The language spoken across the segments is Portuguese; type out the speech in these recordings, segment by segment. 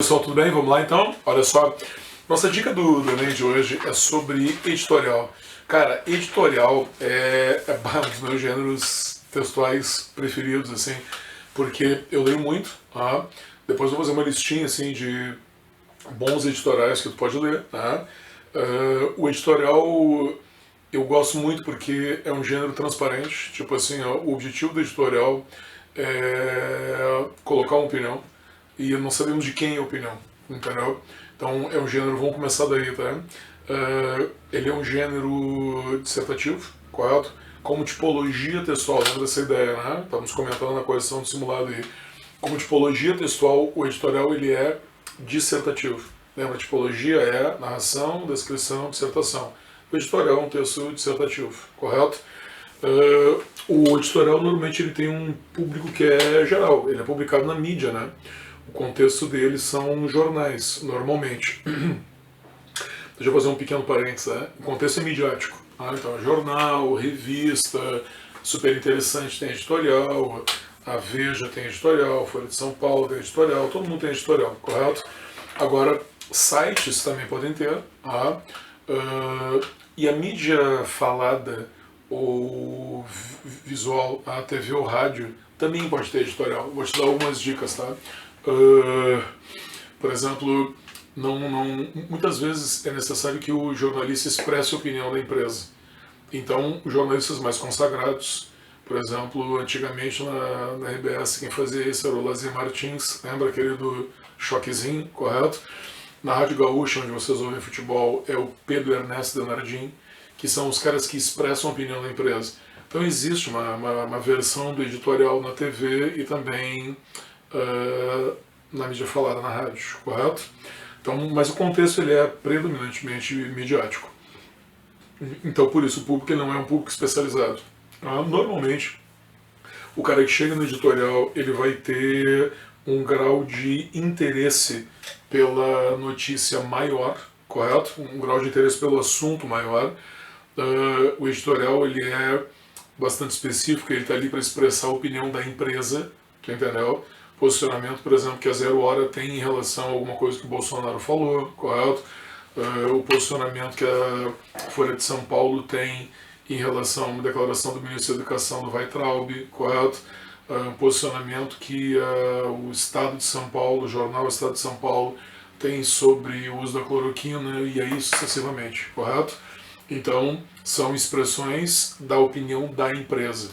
pessoal, tudo bem? Vamos lá então? Olha só, nossa dica do Enem de hoje é sobre editorial. Cara, editorial é um dos meus gêneros textuais preferidos, assim, porque eu leio muito, tá? Depois eu vou fazer uma listinha, assim, de bons editoriais que tu pode ler, tá? O editorial eu gosto muito porque é um gênero transparente, tipo assim, ó, o objetivo do editorial é colocar uma opinião e não sabemos de quem é a opinião, entendeu? Então é um gênero, vamos começar daí, tá? Ele é um gênero dissertativo, correto? Como tipologia textual, lembra dessa ideia, né? Estamos comentando na correção do simulado aí. Como tipologia textual, o editorial ele é dissertativo. Lembra, tipologia é narração, descrição, dissertação. O editorial é um texto dissertativo, correto? O editorial normalmente ele tem um público que é geral, ele é publicado na mídia, né? O contexto dele são jornais, normalmente. Deixa eu fazer um pequeno parênteses, né? O contexto é midiático. Então, jornal, revista, super interessante tem editorial, a Veja tem editorial, Folha de São Paulo tem editorial, todo mundo tem editorial, correto? Agora, sites também podem ter, tá? E a mídia falada ou visual, a TV ou rádio, também pode ter editorial. Vou te dar algumas dicas, tá? Por exemplo, muitas vezes é necessário que o jornalista expresse a opinião da empresa. Então, os jornalistas mais consagrados, por exemplo, antigamente na RBS, quem fazia isso era o Lazer Martins, lembra aquele do Choquezinho, correto? Na Rádio Gaúcha, onde vocês ouvem futebol, é o Pedro Ernesto Denardim, que são os caras que expressam a opinião da empresa. Então existe uma versão do editorial na TV e também na mídia falada na rádio, correto? Então, mas o contexto ele é predominantemente midiático. Então por isso o público ele não é um público especializado. Normalmente o cara que chega no editorial ele vai ter um grau de interesse pela notícia maior, correto? Um grau de interesse pelo assunto maior. O editorial ele é bastante específico, ele está ali para expressar a opinião da empresa, entendeu? Posicionamento, por exemplo, que a Zero Hora tem em relação a alguma coisa que o Bolsonaro falou, correto? O posicionamento que a Folha de São Paulo tem em relação a uma declaração do ministro da Educação do Weintraub, correto? Posicionamento que o Estado de São Paulo, o jornal Estado de São Paulo, tem sobre o uso da cloroquina e aí sucessivamente, correto? Então, são expressões da opinião da empresa.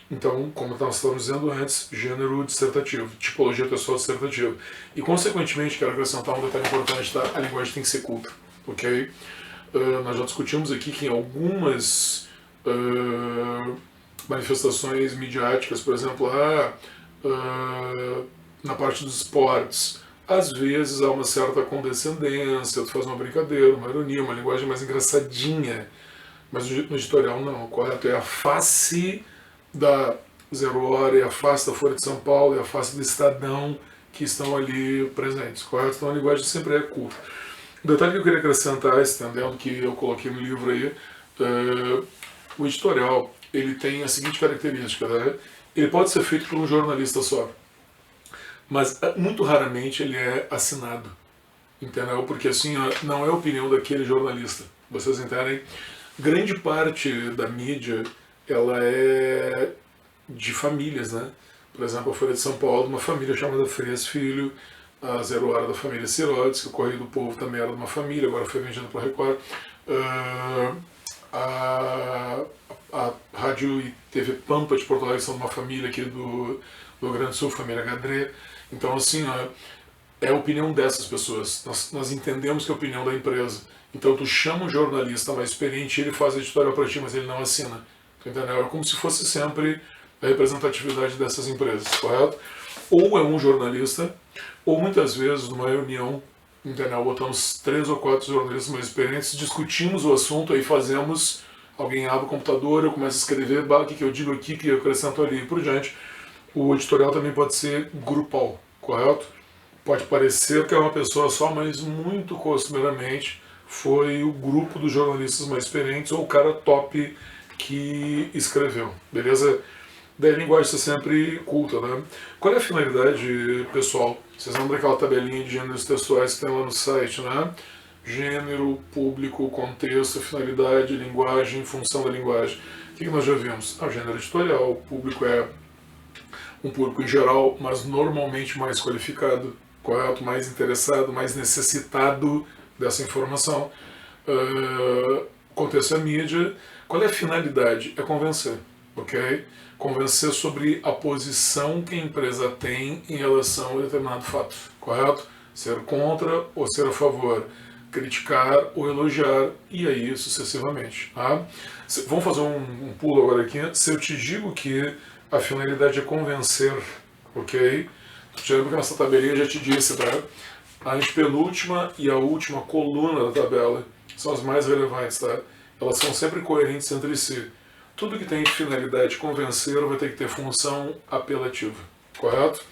Então, como nós estávamos dizendo antes, gênero dissertativo, tipologia textual dissertativa. E, consequentemente, quero acrescentar um detalhe importante, tá? A linguagem tem que ser culta, ok? Nós já discutimos aqui que em algumas manifestações midiáticas, por exemplo, na parte dos esportes, às vezes há uma certa condescendência, tu faz uma brincadeira, uma ironia, uma linguagem mais engraçadinha, mas no editorial não, correto? É a face da Zero Hora, é a face da Folha de São Paulo, é a face do Estadão que estão ali presentes, correto? Então a linguagem sempre é curta. Um detalhe que eu queria acrescentar, estendendo que eu coloquei no livro aí, o editorial ele tem a seguinte característica, né? Ele pode ser feito por um jornalista só, mas muito raramente ele é assinado, entendeu? Porque assim, não é a opinião daquele jornalista, vocês entendem? Grande parte da mídia, ela é de famílias, né? Por exemplo, a Folha de São Paulo, uma família chamada Frias Filho, a Zero Hora da família Sirotes, que o Correio do Povo também era de uma família, agora foi vendido para a Record. A Rádio e TV Pampa de Porto Alegre são de uma família aqui do Rio Grande do Sul, família Gadré. Então, assim, é a opinião dessas pessoas. Nós entendemos que é a opinião da empresa. Então, tu chama um jornalista mais experiente, ele faz a editorial para ti, mas ele não assina. Entendeu? É como se fosse sempre a representatividade dessas empresas, correto? Ou é um jornalista, ou muitas vezes numa reunião, entendeu? Botamos 3 ou 4 jornalistas mais experientes, discutimos o assunto, aí fazemos, alguém abre o computador, eu começo a escrever, o que eu digo aqui, o que eu acrescento ali e por diante. O editorial também pode ser grupal, correto? Pode parecer que é uma pessoa só, mas muito costumeiramente foi o grupo dos jornalistas mais experientes ou o cara top que escreveu, beleza? daí a linguagem ser sempre culta, né? Qual é a finalidade, pessoal? Vocês lembram daquela tabelinha de gêneros textuais que tem lá no site, né? Gênero, público, contexto, finalidade, linguagem, função da linguagem. O que nós já vimos? O gênero editorial, o público é um público em geral, mas normalmente mais qualificado, correto? Mais interessado, mais necessitado dessa informação. Contexto é mídia. Qual é a finalidade? É convencer, ok? Convencer sobre a posição que a empresa tem em relação a determinado fato, correto? Ser contra ou ser a favor, criticar ou elogiar, e aí sucessivamente. Tá? Vamos fazer um pulo agora aqui. Se eu te digo que a finalidade é convencer, ok? Já lembra que nessa tabelinha eu já te disse, tá? A antepenúltima e a última coluna da tabela são as mais relevantes, tá? Elas são sempre coerentes entre si. Tudo que tem finalidade convencer vai ter que ter função apelativa, correto?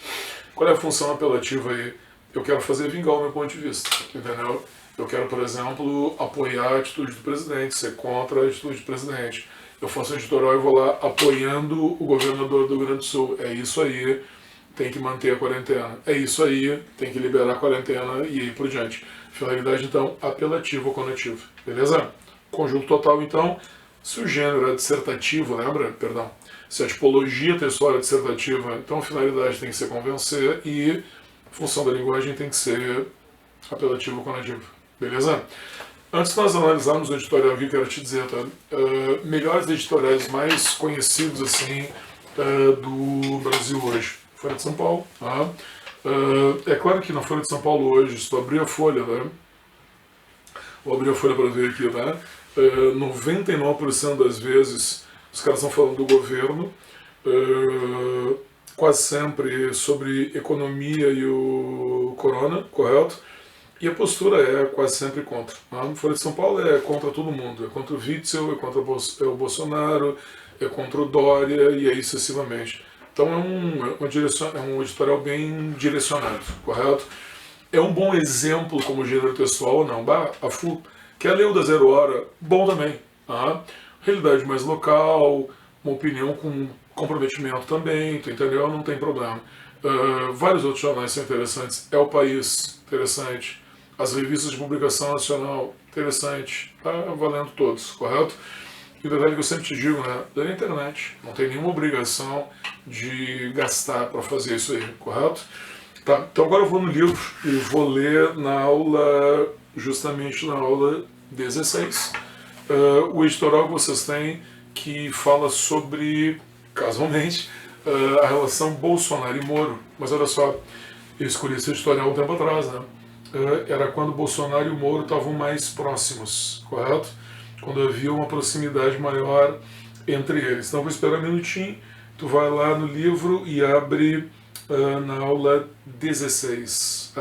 Qual é a função apelativa aí? Eu quero fazer vingar o meu ponto de vista, entendeu? Eu quero, por exemplo, apoiar a atitude do presidente, ser contra a atitude do presidente. Eu faço um editorial e vou lá apoiando o governador do Rio Grande do Sul. É isso aí, tem que manter a quarentena. É isso aí, tem que liberar a quarentena e aí por diante. Finalidade, então, apelativa ou conativa. Beleza? Conjunto total, então, se o gênero é dissertativo, lembra? Perdão. Se a tipologia textual é dissertativa, então a finalidade tem que ser convencer e a função da linguagem tem que ser apelativa ou conativa. Beleza? Antes de nós analisarmos o editorial aqui, quero te dizer, tá? Melhores editoriais mais conhecidos, assim, do Brasil hoje. Folha de São Paulo, tá? É claro que na Folha de São Paulo hoje, se tu abrir a folha, né? Vou abrir a folha para ver aqui, tá? 99% das vezes os caras estão falando do governo, quase sempre sobre economia e o corona, correto? E a postura é quase sempre contra. A Folha de São Paulo é contra todo mundo, é contra o Witzel, é contra o Bolsonaro, é contra o Dória e aí sucessivamente. Então é um editorial bem direcionado, correto? É um bom exemplo como gênero textual ou não. A FU, que é a lei da 0 hora, bom também. Tá? Realidade mais local, uma opinião com comprometimento também, tu entendeu? Não tem problema. Vários outros jornais são interessantes. É o País, interessante. As revistas de publicação nacional, interessante. Tá valendo todos, correto? E o detalhe que eu sempre te digo, né? Da internet. Não tem nenhuma obrigação de gastar para fazer isso aí, correto? Tá, então agora eu vou no livro e vou ler na aula, justamente na aula 16, o editorial que vocês têm que fala sobre, casualmente, a relação Bolsonaro e Moro. Mas olha só, eu escolhi esse editorial um tempo atrás, né? Era quando Bolsonaro e o Moro estavam mais próximos, correto? Quando havia uma proximidade maior entre eles. Então vou esperar um minutinho, tu vai lá no livro e abre na aula 16.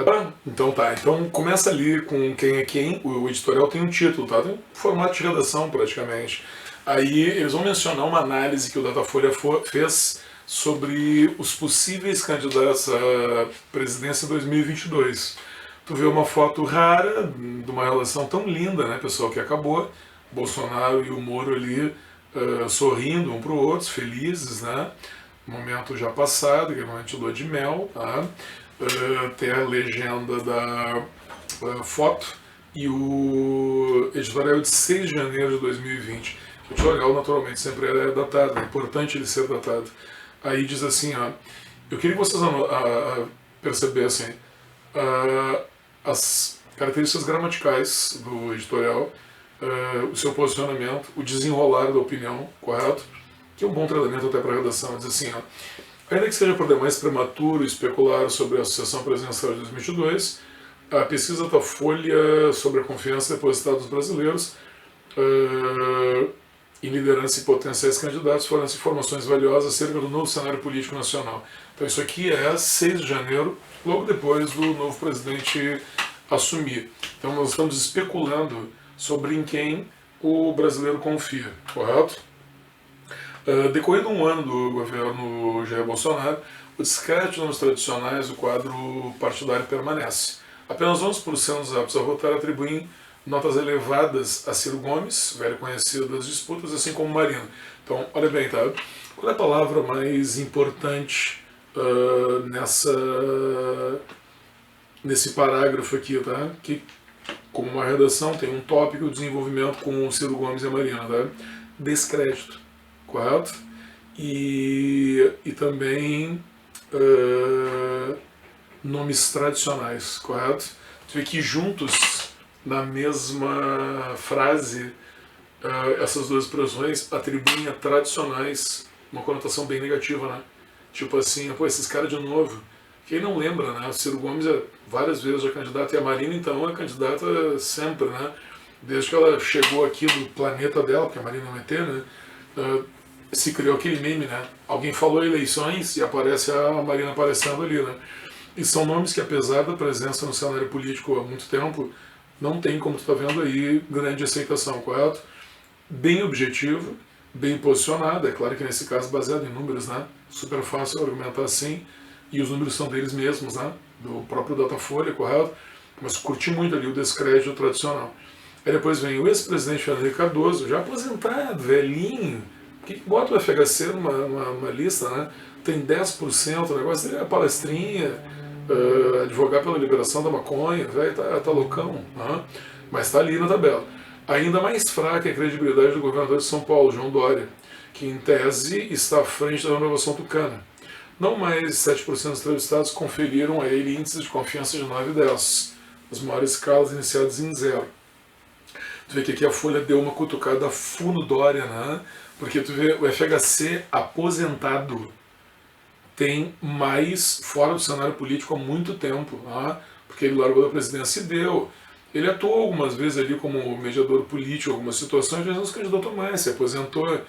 Então tá, então começa ali com quem é quem, o editorial tem um título, tá? Tem um formato de redação praticamente. Aí eles vão mencionar uma análise que o Datafolha fez sobre os possíveis candidatos à presidência em 2022. Tu vê uma foto rara de uma relação tão linda, né, pessoal, que acabou. Bolsonaro e o Moro ali sorrindo um para o outro, felizes, né? Momento já passado, que é o momento de lua de mel, tá? Tem a legenda da foto e o editorial de 6 de janeiro de 2020. O editorial, naturalmente, sempre é datado, é importante ele ser datado. Aí diz assim, ó, eu queria que vocês percebessem as características gramaticais do editorial, o seu posicionamento, o desenrolar da opinião, correto? Que é um bom treinamento até para a redação. Diz assim, ó, ainda que seja por demais prematuro especular sobre a Associação Presidencial de 2022, a pesquisa da Folha sobre a confiança depositada dos brasileiros em liderança e potenciais candidatos fornece informações valiosas acerca do novo cenário político nacional. Então isso aqui é 6 de janeiro, logo depois do novo presidente assumir. Então nós estamos especulando sobre em quem o brasileiro confia, correto? Decorrido um ano do governo Jair Bolsonaro, o descrédito nos tradicionais do quadro partidário permanece. Apenas 11% dos aptos a votar atribuem notas elevadas a Ciro Gomes, velho conhecido das disputas, assim como Marina. Então, olha bem, tá? Qual é a palavra mais importante nesse parágrafo aqui, tá? Que, como uma redação, tem um tópico de desenvolvimento com o Ciro Gomes e a Marina, tá? Descrédito, correto? E também nomes tradicionais, correto? Tu vê que juntos, na mesma frase, essas duas expressões atribuem a tradicionais uma conotação bem negativa, né? Tipo assim, pô, esses caras de novo. Quem não lembra, né? O Ciro Gomes é várias vezes já candidato e a Marina, então, é candidata sempre, né? Desde que ela chegou aqui do planeta dela, porque a Marina é um ET, né? Se criou aquele meme, né? Alguém falou eleições e aparece a Marina aparecendo ali, né? E são nomes que, apesar da presença no cenário político há muito tempo, não tem, como tu está vendo aí, grande aceitação, correto? Bem objetivo, bem posicionado, é claro que nesse caso baseado em números, né? Super fácil argumentar assim, e os números são deles mesmos, né? Do próprio Datafolha, correto? Mas curti muito ali o descrédito tradicional. Aí depois vem o ex-presidente Fernando Henrique Cardoso, já aposentado, velhinho, que bota o FHC numa lista, né? Tem 10%, o negócio dele é palestrinha, advogar pela liberação da maconha, velho, tá loucão, né? Mas está ali na tabela. Ainda mais fraca é a credibilidade do governador de São Paulo, João Dória, que em tese está à frente da renovação tucana. Não mais de 7% dos entrevistados conferiram a ele índices de confiança de 9 e 10, as maiores escalas iniciadas em 0. Tu vê que aqui a Folha deu uma cutucada fundo Dória, né? Porque tu vê o FHC aposentado tem mais fora do cenário político há muito tempo, né? Porque ele largou da presidência e deu. Ele atuou algumas vezes ali como mediador político em algumas situações, mas não se candidatou mais, se aposentou.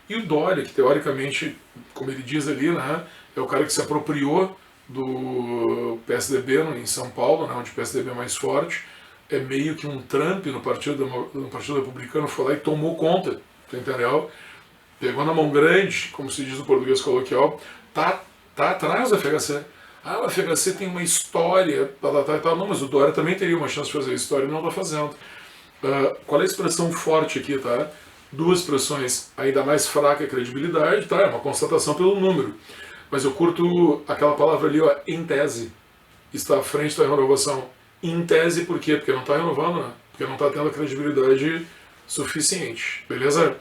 E o Dória, que teoricamente, como ele diz ali, né, é o cara que se apropriou do PSDB em São Paulo, né, onde o PSDB é mais forte, é meio que um Trump no Partido Republicano, foi lá e tomou conta, entendeu? Pegou na mão grande, como se diz no português coloquial, tá atrás do FHC. Ah, o FHC tem uma história, tal. Não, mas o Dória também teria uma chance de fazer história e não está fazendo. Qual é a expressão forte aqui, tá? Duas expressões, ainda mais fraca a credibilidade, tá? É uma constatação pelo número. Mas eu curto aquela palavra ali, ó, em tese. Está à frente da renovação. Em tese, por quê? Porque não está renovando, né? Porque não está tendo a credibilidade suficiente. Beleza?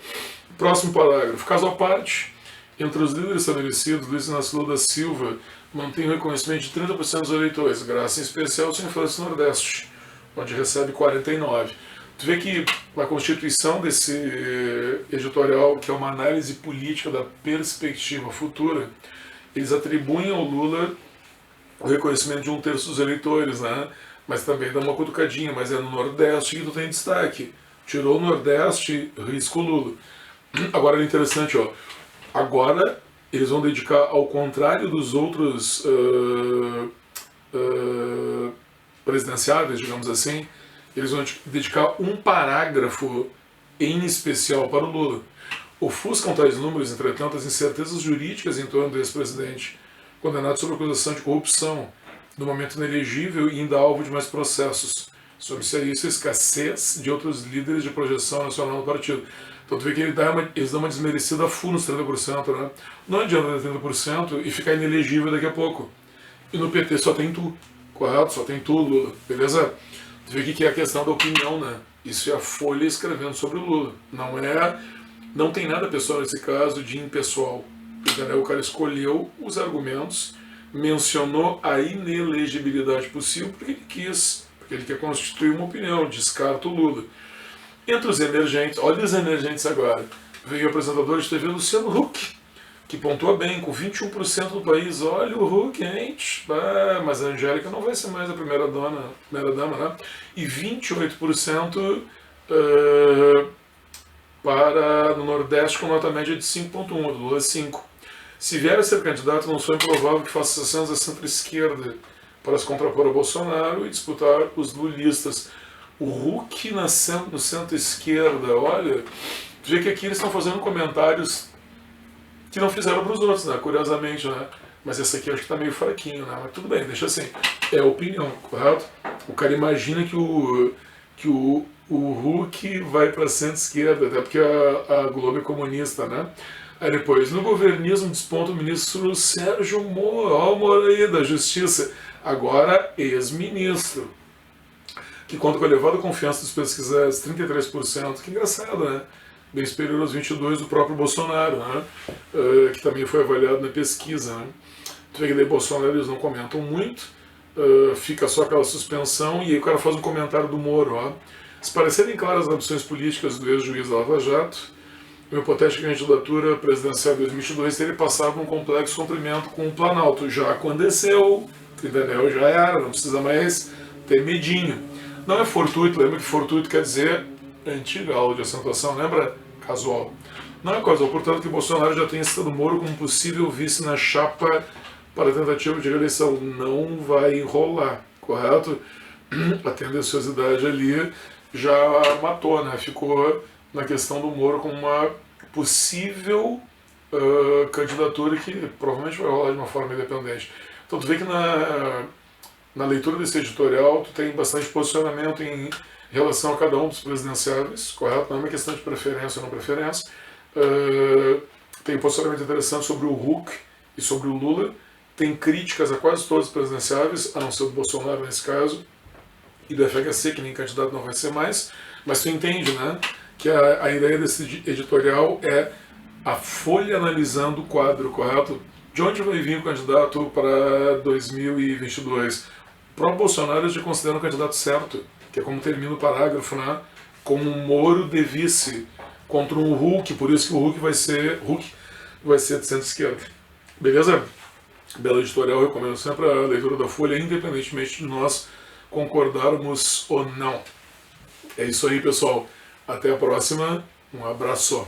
Próximo parágrafo. Caso à parte, entre os líderes estabelecidos, Luiz Inácio Lula da Silva mantém o reconhecimento de 30% dos eleitores, graças em especial ao Centro do Nordeste, onde recebe 49%. Tu vê que na constituição desse editorial, que é uma análise política da perspectiva futura, eles atribuem ao Lula o reconhecimento de 1/3 dos eleitores, né? Mas também dá uma cutucadinha, mas é no Nordeste que tu tem destaque. Tirou o Nordeste, risco o Lula. Agora é interessante, ó. Agora eles vão dedicar, ao contrário dos outros presidenciáveis, digamos assim, eles vão dedicar um parágrafo em especial para o Lula. Ofuscam tais números, entretanto, as incertezas jurídicas em torno do ex-presidente, condenado sob acusação de corrupção, no momento inelegível e ainda alvo de mais processos, sob-se a isso a escassez de outros líderes de projeção nacional no partido. Então tu vê que eles dão uma desmerecida full nos 30%, né? Não adianta 30% e ficar inelegível daqui a pouco. E no PT só tem tu, correto? Só tem tu, Lula, beleza? Tu vê que é a questão da opinião, né? Isso é a Folha escrevendo sobre o Lula. Não tem nada pessoal nesse caso de impessoal. Entendeu? O cara escolheu os argumentos, mencionou a inelegibilidade possível porque ele quis, porque ele quer constituir uma opinião, descarta o Lula. Entre os emergentes, olha os emergentes agora, veio o apresentador de TV Luciano Huck, que pontua bem, com 21% do país. Olha o Huck, gente, mas a Angélica não vai ser mais a primeira dama, né? E 28% para no Nordeste com nota média de 5,1, do Lula é 5. Se vier a ser candidato, não sou improvável que faça sessões à centro-esquerda para se contrapor ao Bolsonaro e disputar os lulistas. O Huck no centro-esquerda, olha, tu vê que aqui eles estão fazendo comentários que não fizeram para os outros, né? Curiosamente, né? Mas esse aqui eu acho que está meio fraquinho, né? Mas tudo bem, deixa assim. É opinião, correto? O cara imagina que o o Huck vai para centro-esquerda, até porque a Globo é comunista, né? Aí depois, no governismo desponta o ministro Sérgio Moro, ó o Moro aí da Justiça, agora ex-ministro, que conta com a elevada confiança dos pesquisadores, 33%, que engraçado, né? Bem superior aos 22% do próprio Bolsonaro, né? Que também foi avaliado na pesquisa, né? Tu vê que daí Bolsonaro eles não comentam muito, fica só aquela suspensão, e aí o cara faz um comentário do Moro, ó. Se parecerem claras as opções políticas do ex-juiz Lava Jato, uma hipotética candidatura presidencial de 2022 teria passado por um complexo cumprimento com o Planalto. Já aconteceu, entendeu? Já era, não precisa mais ter medinho. Não é fortuito, lembra que fortuito quer dizer antiga aula de acentuação, lembra? Casual. Não é casual, portanto, que Bolsonaro já tenha citado Moro como possível vice na chapa para a tentativa de reeleição. Não vai enrolar, correto? A tendenciosidade ali já matou, né? Ficou na questão do Moro como uma possível candidatura que provavelmente vai rolar de uma forma independente. Então tu vê que na leitura desse editorial tu tem bastante posicionamento em relação a cada um dos presidenciáveis, correto? Não é uma questão de preferência ou não preferência. Tem posicionamento interessante sobre o Huck e sobre o Lula. Tem críticas a quase todos os presidenciáveis, a não ser o Bolsonaro nesse caso, e do FHC, que nem candidato não vai ser mais. Mas tu entende, né? Que a ideia desse editorial é a Folha analisando o quadro, correto? De onde vai vir o candidato para 2022? O próprio Bolsonaro já considera um candidato certo, que é como termina o parágrafo, né? Com um Moro de vice contra um Huck, por isso que o Huck vai ser de centro-esquerda. Beleza? Belo editorial, recomendo sempre a leitura da Folha, independentemente de nós concordarmos ou não. É isso aí, pessoal. Até a próxima. Um abraço.